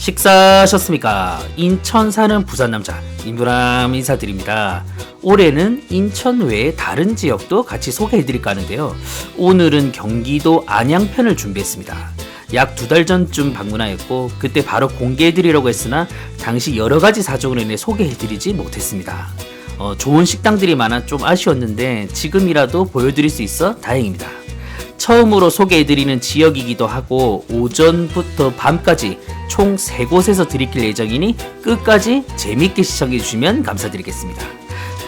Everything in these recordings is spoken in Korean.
식사하셨습니까? 인천 사는 부산 남자 임두람 인사드립니다. 올해는 인천 외에 다른 지역도 같이 소개해드릴까 하는데요. 오늘은 경기도 안양편을 준비했습니다. 약 2달 전쯤 방문하였고 그때 바로 공개해드리려고 했으나 당시 여러가지 사정으로 인해 소개해드리지 못했습니다. 좋은 식당들이 많아 좀 아쉬웠는데 지금이라도 보여드릴 수 있어 다행입니다. 처음으로 소개해드리는 지역이기도 하고 오전부터 밤까지 총 3곳에서 들이킬 예정이니 끝까지 재밌게 시청해주시면 감사드리겠습니다.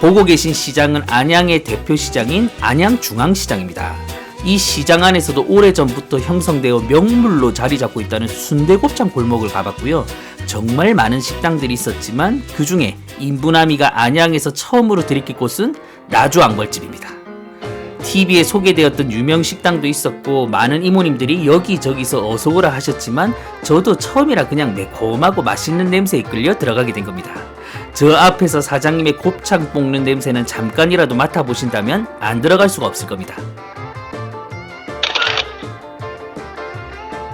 보고 계신 시장은 안양의 대표 시장인 안양중앙시장입니다. 이 시장 안에서도 오래전부터 형성되어 명물로 자리 잡고 있다는 순대곱창 골목을 가봤고요. 정말 많은 식당들이 있었지만 그 중에 임부남이가 안양에서 처음으로 들이킬 곳은 나주앙벌집입니다. TV에 소개되었던 유명 식당도 있었고 많은 이모님들이 여기저기서 어서오라 하셨지만 저도 처음이라 그냥 매콤하고 맛있는 냄새에 끌려 들어가게 된 겁니다. 저 앞에서 사장님의 곱창 볶는 냄새는 잠깐이라도 맡아보신다면 안 들어갈 수가 없을 겁니다.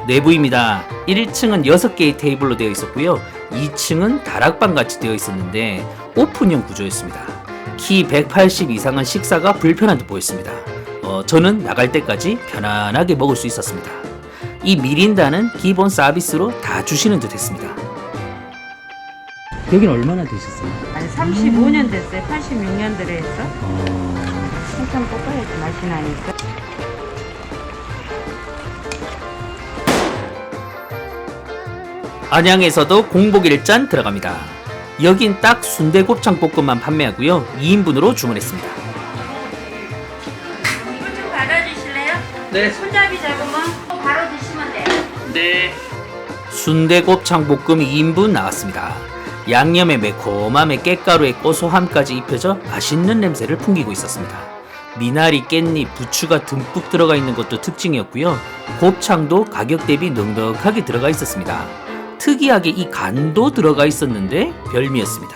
내부입니다. 1층은 6개의 테이블로 되어 있었고요. 2층은 다락방 같이 되어 있었는데 오픈형 구조였습니다. 키 180 이상은 식사가 불편한 듯 보였습니다. 저는 나갈 때까지 편안하게 먹을 수 있었습니다. 이 미린다는 기본 서비스로 다 주시는 듯 했습니다. 여기는 얼마나 되셨어요? 한 35년 됐어요. 86년도에 했어. 한참 볶아야지 맛이 나니까. 안양에서도 공복 1잔 들어갑니다. 여긴 딱 순대곱창 볶음만 판매하고요. 2인분으로 주문했습니다. 이거 좀 받아주실래요? 네. 손잡이 잡으면 바로 드시면 돼요. 네. 순대곱창 볶음 2인분 나왔습니다. 양념의 매콤함에 깻가루의 고소함까지 입혀져 맛있는 냄새를 풍기고 있었습니다. 미나리, 깻잎, 부추가 듬뿍 들어가 있는 것도 특징이었고요. 곱창도 가격 대비 넉넉하게 들어가 있었습니다. 특이하게 이 간도 들어가 있었는데 별미였습니다.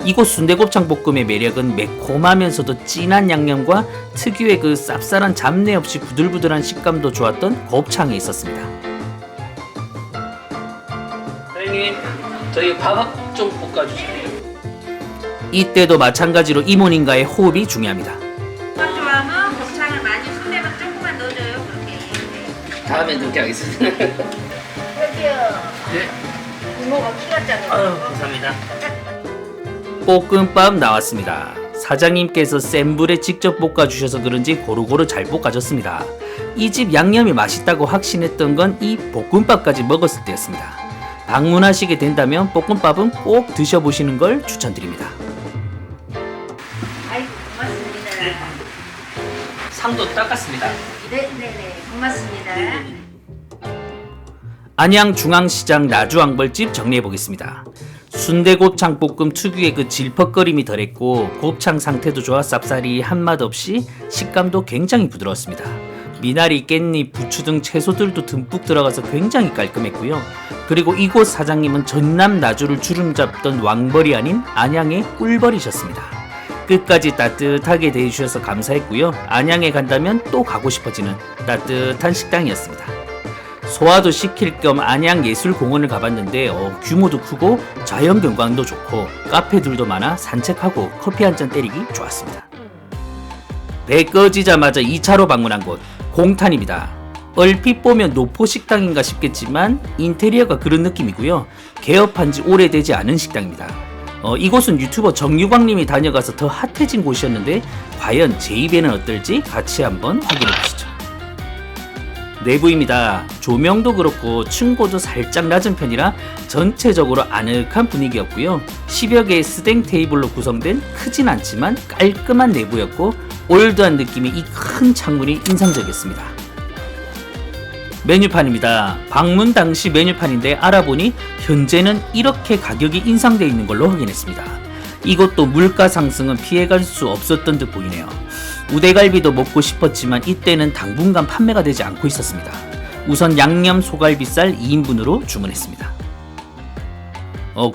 이곳 순대곱창 볶음의 매력은 매콤하면서도 진한 양념과 특유의 그 쌉쌀한 잡내 없이 부들부들한 식감도 좋았던 곱창에 있었습니다. 사장님, 저희 밥 좀 볶아주세요. 이때도 마찬가지로 이모님과의 호흡이 중요합니다. 밥 좋아하면 곱창을 많이 순대만 조금만 넣어줘요. 그렇게. 다음엔 그렇게 하겠습니다. 여기요. 네. 이모가 키가 작아요. 아유, 감사합니다. 볶음밥 나왔습니다. 사장님께서 센 불에 직접 볶아주셔서 그런지 고루고루 잘 볶아졌습니다. 이 집 양념이 맛있다고 확신했던 건 이 볶음밥까지 먹었을 때였습니다. 방문하시게 된다면 볶음밥은 꼭 드셔보시는 걸 추천드립니다. 아이고 고맙습니다. 상도 닦았습니다. 네네네 고맙습니다. 안양중앙시장 나주앙벌집 정리해보겠습니다. 순대곱창 볶음 특유의 그 질퍽거림이 덜했고 곱창 상태도 좋아 쌉싸리한 맛 없이 식감도 굉장히 부드러웠습니다. 미나리, 깻잎, 부추 등 채소들도 듬뿍 들어가서 굉장히 깔끔했고요. 그리고 이곳 사장님은 전남 나주를 주름잡던 왕벌이 아닌 안양의 꿀벌이셨습니다. 끝까지 따뜻하게 대해주셔서 감사했고요. 안양에 간다면 또 가고 싶어지는 따뜻한 식당이었습니다. 소화도 시킬 겸 안양예술공원을 가봤는데 규모도 크고 자연경관도 좋고 카페들도 많아 산책하고 커피 한잔 때리기 좋았습니다. 배 꺼지자마자 2차로 방문한 곳 공탄입니다. 얼핏 보면 노포식당인가 싶겠지만 인테리어가 그런 느낌이고요. 개업한 지 오래되지 않은 식당입니다. 이곳은 유튜버 정유광님이 다녀가서 더 핫해진 곳이었는데 과연 제 입에는 어떨지 같이 한번 확인해 보시죠. 내부입니다. 조명도 그렇고 층고도 살짝 낮은 편이라 전체적으로 아늑한 분위기였고요. 10여 개의 스댕 테이블로 구성된 크진 않지만 깔끔한 내부였고 올드한 느낌의 이 큰 창문이 인상적이었습니다. 메뉴판입니다. 방문 당시 메뉴판인데 알아보니 현재는 이렇게 가격이 인상되어 있는 걸로 확인했습니다. 이것도 물가 상승은 피해갈 수 없었던 듯 보이네요. 우대갈비도 먹고 싶었지만 이때는 당분간 판매가 되지 않고 있었습니다. 우선 양념 소갈비살 2인분으로 주문했습니다.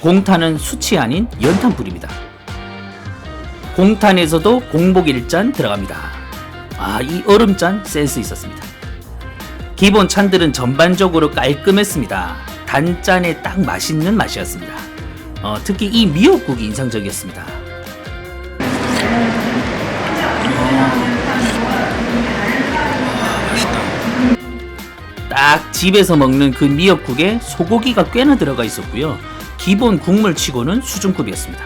공탄은 수치 아닌 연탄불입니다. 공탄에서도 공복 1잔 들어갑니다. 이 얼음잔 센스 있었습니다. 기본 찬들은 전반적으로 깔끔했습니다. 단짠에 딱 맛있는 맛이었습니다. 특히 이 미역국이 인상적이었습니다. 딱 집에서 먹는 그 미역국에 소고기가 꽤나 들어가 있었고요. 기본 국물치고는 수준급이었습니다.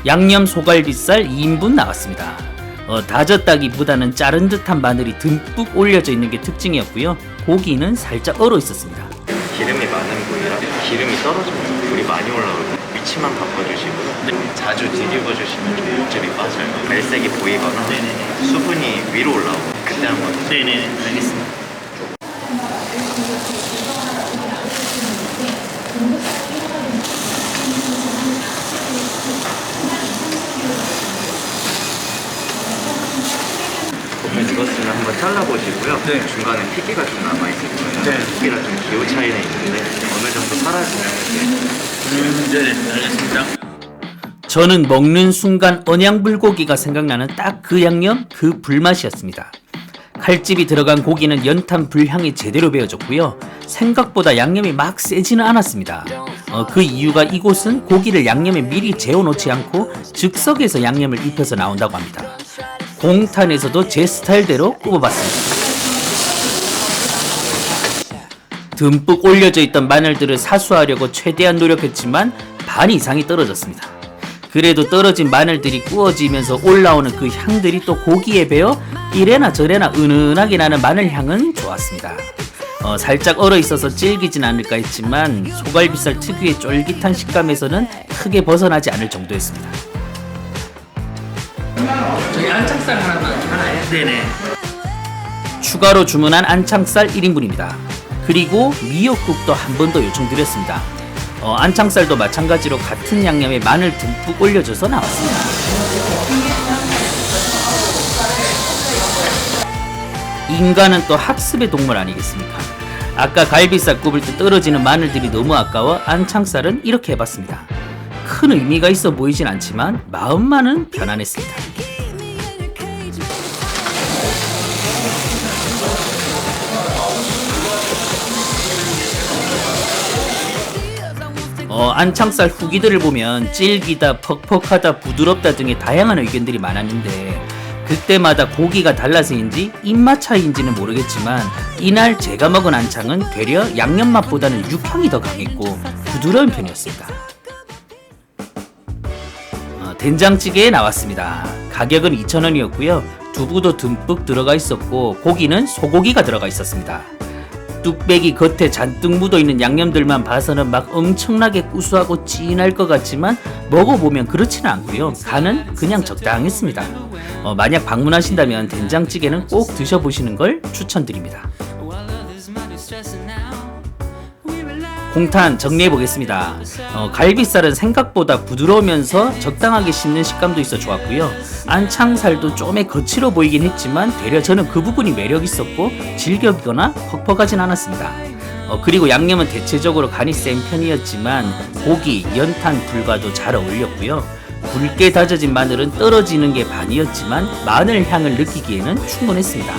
양념 소갈비살 2인분 나왔습니다. 다졌다기보다는 자른 듯한 마늘이 듬뿍 올려져 있는 게 특징이었고요. 고기는 살짝 얼어 있었습니다. 기름이 많은 부위라 기름이 떨어지면서 불이 많이 올라오고 위치만 바꿔주시고요. 자주 뒤집어주시면 좀 육즙이 빠져요. 갈색이 보이거나 수분이 위로 올라오고 그때 한번 네네, 알겠습니다. 볶음 익었으면 한번 잘라보시고요. 네. 중간에 피기가 좀 남아있을 거예요. 네. 피기가 좀 기호 차이는 있는데 어느 정도 사라지면 이제 네, 알겠습니다. 저는 먹는 순간 언양불고기가 생각나는 딱 그 양념, 그 불맛이었습니다. 칼집이 들어간 고기는 연탄 불향이 제대로 배어졌고요. 생각보다 양념이 막 세지는 않았습니다. 그 이유가 이곳은 고기를 양념에 미리 재워놓지 않고 즉석에서 양념을 입혀서 나온다고 합니다. 공탄에서도 제 스타일대로 굽어봤습니다. 듬뿍 올려져 있던 마늘들을 사수하려고 최대한 노력했지만 반 이상이 떨어졌습니다. 그래도 떨어진 마늘들이 구워지면서 올라오는 그 향들이 또 고기에 배어 이래나 저래나 은은하게 나는 마늘 향은 좋았습니다. 살짝 얼어 있어서 질기진 않을까 했지만 소갈비살 특유의 쫄깃한 식감에서는 크게 벗어나지 않을 정도였습니다. 저희 안창살 하나요? 네네. 추가로 주문한 안창살 1인분입니다. 그리고 미역국도 한 번 더 요청드렸습니다. 안창살도 마찬가지로 같은 양념에 마늘 듬뿍 올려줘서 나왔습니다. 인간은 또 학습의 동물 아니겠습니까? 아까 갈비살 굽을 때 떨어지는 마늘들이 너무 아까워 안창살은 이렇게 해봤습니다. 큰 의미가 있어 보이진 않지만 마음만은 편안했습니다. 안창살 후기들을 보면 질기다, 퍽퍽하다, 부드럽다 등의 다양한 의견들이 많았는데 그때마다 고기가 달라서인지 입맛 차이인지는 모르겠지만 이날 제가 먹은 안창은 되려 양념 맛보다는 육향이 더 강했고 부드러운 편이었습니다. 된장찌개에 나왔습니다. 가격은 2,000원이었고요. 두부도 듬뿍 들어가 있었고 고기는 소고기가 들어가 있었습니다. 뚝배기 겉에 잔뜩 묻어있는 양념들만 봐서는 막 엄청나게 구수하고 진할 것 같지만 먹어보면 그렇지는 않고요. 간은 그냥 적당했습니다. 만약 방문하신다면 된장찌개는 꼭 드셔보시는 걸 추천드립니다. 공탄 정리해보겠습니다. 갈비살은 생각보다 부드러우면서 적당하게 씹는 식감도 있어 좋았고요. 안창살도 좀에 거칠어 보이긴 했지만 되려 저는 그 부분이 매력 있었고 질겨거나 퍽퍽하진 않았습니다. 그리고 양념은 대체적으로 간이 센 편이었지만 고기, 연탄 불과도 잘 어울렸고요. 굵게 다져진 마늘은 떨어지는 게 반이었지만 마늘 향을 느끼기에는 충분했습니다.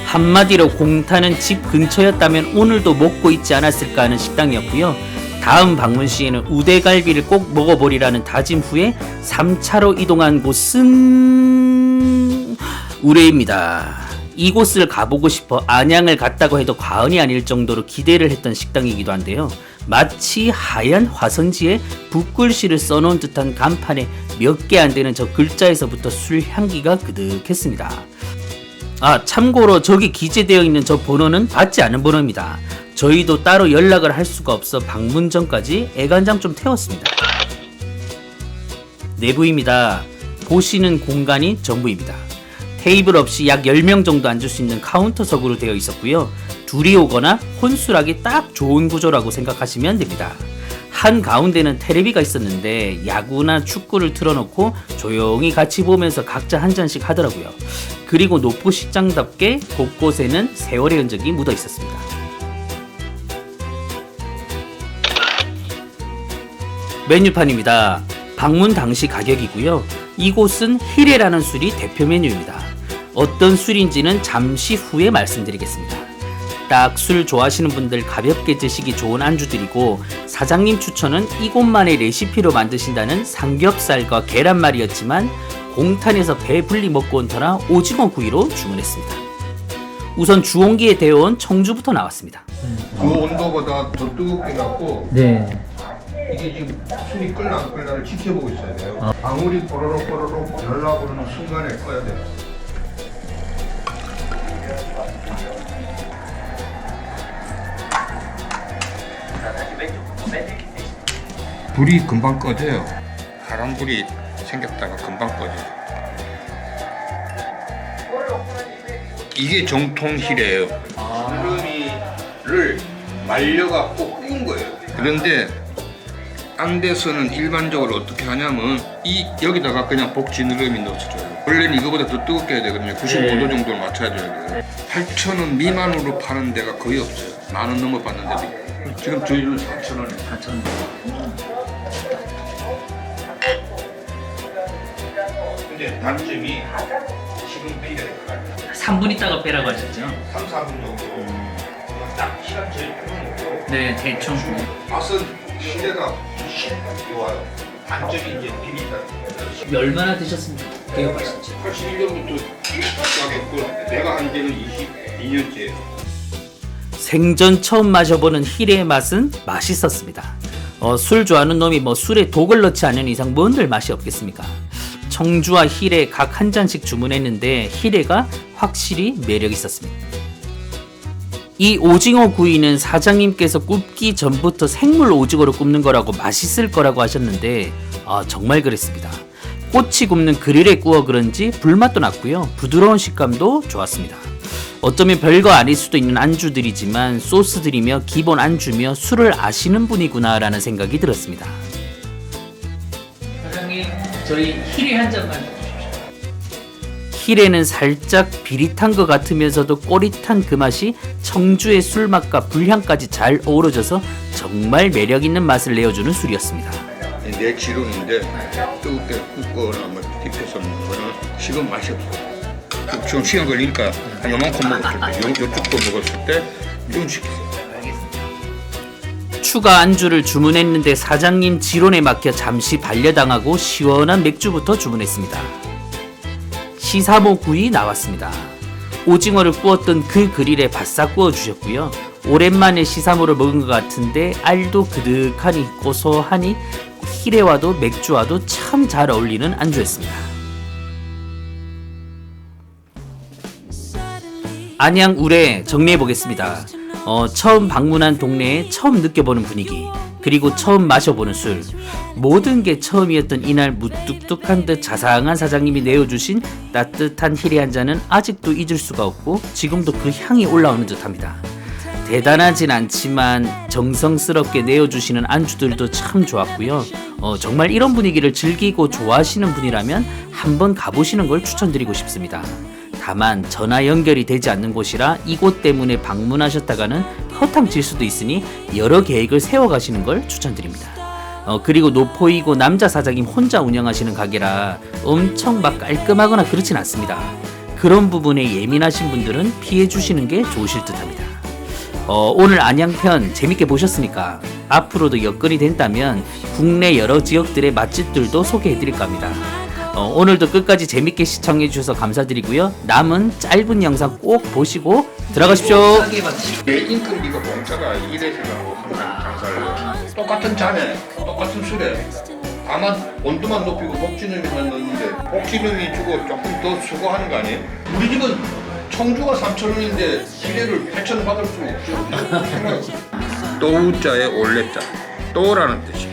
한마디로 공탄은 집 근처였다면 오늘도 먹고 있지 않았을까 하는 식당이었고요. 다음 방문 시에는 우대갈비를 꼭 먹어보리라는 다짐 후에 3차로 이동한 곳은 우레입니다. 이곳을 가보고 싶어 안양을 갔다고 해도 과언이 아닐 정도로 기대를 했던 식당이기도 한데요. 마치 하얀 화선지에 붓글씨를 써놓은 듯한 간판에 몇 개 안 되는 저 글자에서부터 술 향기가 그득했습니다. 참고로 저기 기재되어 있는 저 번호는 받지 않은 번호입니다. 저희도 따로 연락을 할 수가 없어 방문 전까지 애간장 좀 태웠습니다. 내부입니다. 보시는 공간이 전부입니다. 테이블 없이 약 10명 정도 앉을 수 있는 카운터석으로 되어 있었고요. 둘이 오거나 혼술하기 딱 좋은 구조라고 생각하시면 됩니다. 한 가운데는 테레비가 있었는데 야구나 축구를 틀어놓고 조용히 같이 보면서 각자 한 잔씩 하더라고요. 그리고 노포식장답게 곳곳에는 세월의 흔적이 묻어 있었습니다. 메뉴판입니다. 방문 당시 가격이고요. 이곳은 히레라는 술이 대표 메뉴입니다. 어떤 술인지는 잠시 후에 말씀드리겠습니다. 딱 술 좋아하시는 분들 가볍게 드시기 좋은 안주들이고 사장님 추천은 이곳만의 레시피로 만드신다는 삼겹살과 계란말이였지만 공탄에서 배불리 먹고 온 터라 오징어 구이로 주문했습니다. 우선 주홍기에 데워온 청주부터 나왔습니다. 그 온도보다 더 뜨겁게 갖고 네. 이게 지금 술이 끓나 안 끓나를 지켜보고 있어야 돼요. 방울이 뽀로록 열나고 그러는 순간에 꺼야 돼요. 불이 금방 꺼져요. 파란 불이 생겼다가 금방 꺼져요. 이게 정통 히레예요. 누르미를 말려갖고 구운 거예요. 그런데 딴 데서는 일반적으로 어떻게 하냐면 여기다가 그냥 복지 누르미 넣어줘요. 원래는 이거보다 더 뜨겁게 해야 되거든요. 95도 정도로 맞춰야 돼요. 8,000원 미만으로 파는 데가 거의 없어요. 10,000원 넘어 받는 데도 있고. 지금 저희는 4,000원에 4,000원. 근데 단점이 지금 빼야 될 것 같아요. 3분 있다가 빼라고 하셨죠? 3, 4분 정도 딱 시간 제일 빼놓고 네, 대충. 맛은 시대가 좋아요. 단점이 이제 비린다. 얼마나 드셨습니까? 기억하시죠? 81년부터 시작했고 내가 한 지는 22년째. 생전 처음 마셔보는 히레의 맛은 맛있었습니다. 술 좋아하는 놈이 뭐 술에 독을 넣지 않는 이상 뭔들 맛이 없겠습니까? 청주와 히레 각 한 잔씩 주문했는데 히레가 확실히 매력 있었습니다. 이 오징어 구이는 사장님께서 굽기 전부터 생물 오징어로 굽는 거라고 맛있을 거라고 하셨는데 정말 그랬습니다. 꼬치 굽는 그릴에 구워 그런지 불맛도 났고요. 부드러운 식감도 좋았습니다. 어쩌면 별거 아닐 수도 있는 안주들이지만 소스들이며 기본 안주며 술을 아시는 분이구나 라는 생각이 들었습니다. 사장님, 저희 히레 한 잔만. 히레는 살짝 비릿한 것 같으면서도 꼬릿한 그 맛이 청주의 술맛과 불향까지 잘 어우러져서 정말 매력있는 맛을 내어주는 술이었습니다. 내 지론인데 뜨겁게 굽거나 뭐 딥해서 먹는 거는 식은 맛이 없어요. 지금 시간 걸리니까 한 요만큼 먹었을 때, 요쪽도 먹었을 때 좀 시키세요. 추가 안주를 주문했는데 사장님 지론에 막혀 잠시 반려당하고 시원한 맥주부터 주문했습니다. 시사모 구이 나왔습니다. 오징어를 구웠던 그 그릴에 바싹 구워주셨고요. 오랜만에 시사모를 먹은 것 같은데 알도 그득하니 고소하니 히레와도 맥주와도 참 잘 어울리는 안주였습니다. 안양 우레 정리해보겠습니다. 처음 방문한 동네에 처음 느껴보는 분위기, 그리고 처음 마셔보는 술, 모든 게 처음이었던 이날 무뚝뚝한 듯 자상한 사장님이 내어주신 따뜻한 히레 한 잔은 아직도 잊을 수가 없고 지금도 그 향이 올라오는 듯합니다. 대단하진 않지만 정성스럽게 내어주시는 안주들도 참 좋았고요. 정말 이런 분위기를 즐기고 좋아하시는 분이라면 한번 가보시는 걸 추천드리고 싶습니다. 다만 전화 연결이 되지 않는 곳이라 이곳 때문에 방문하셨다가는 허탕칠 수도 있으니 여러 계획을 세워가시는 걸 추천드립니다. 그리고 노포이고 남자 사장님 혼자 운영하시는 가게라 엄청 막 깔끔하거나 그렇진 않습니다. 그런 부분에 예민하신 분들은 피해주시는 게 좋으실 듯합니다. 오늘 안양편 재밌게 보셨으니까 앞으로도 여건이 된다면 국내 여러 지역들의 맛집들도 소개해드릴까 합니다. 오늘도 끝까지 재밌게 시청해주셔서 감사드리고요. 남은 짧은 영상 꼭 보시고 들어가십시오. 싸게 받으시고. 내 인건비가 공짜가 이래서라고 장사를 똑같은 잔에 똑같은 술에 다만 온도만 높이고 복지능이만 넣는데 복지능이 주고 조금 더 수고하는 거 아니에요? 우리 집은 청주가 3,000원인데 시대를 8,000원 받을 수 없죠. 또우자에 올레자, 또라는 뜻이